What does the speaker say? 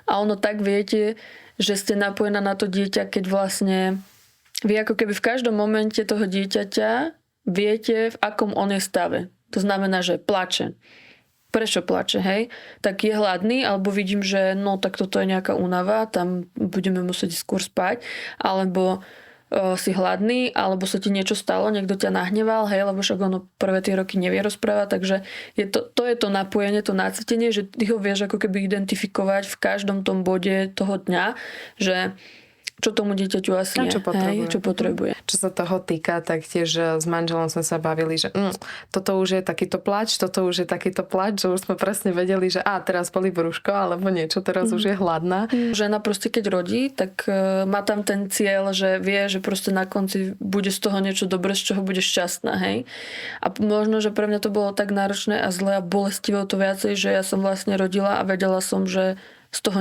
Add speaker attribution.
Speaker 1: a ono tak viete, že ste napojená na to dieťa, keď vlastne vy ako keby v každom momente toho dieťaťa viete, v akom on je stave. To znamená, že plače. Prečo plače, hej? Tak je hladný, alebo vidím, že no tak toto je nejaká únava, tam budeme musieť skôr spať, alebo si hladný, alebo sa ti niečo stalo, niekto ťa nahneval, hej, lebo však ono prvé tie roky nevie rozprávať, takže to je to napojenie, to nácitenie, že ty ho vieš ako keby identifikovať v každom tom bode toho dňa, že čo tomu dieťaťu asi je, čo potrebuje.
Speaker 2: Čo sa toho týka, tak tiež s manželom sme sa bavili, že toto už je takýto plač, toto už je takýto plač, že už sme presne vedeli, že teraz bolí brúško, alebo niečo, teraz už je hladná.
Speaker 1: Žena proste keď rodí, tak má tam ten cieľ, že vie, že proste na konci bude z toho niečo dobré, z čoho bude šťastná, hej. A možno, že pre mňa to bolo tak náročné a zlé a bolestivé to viacej, že ja som vlastne rodila a vedela som, že z toho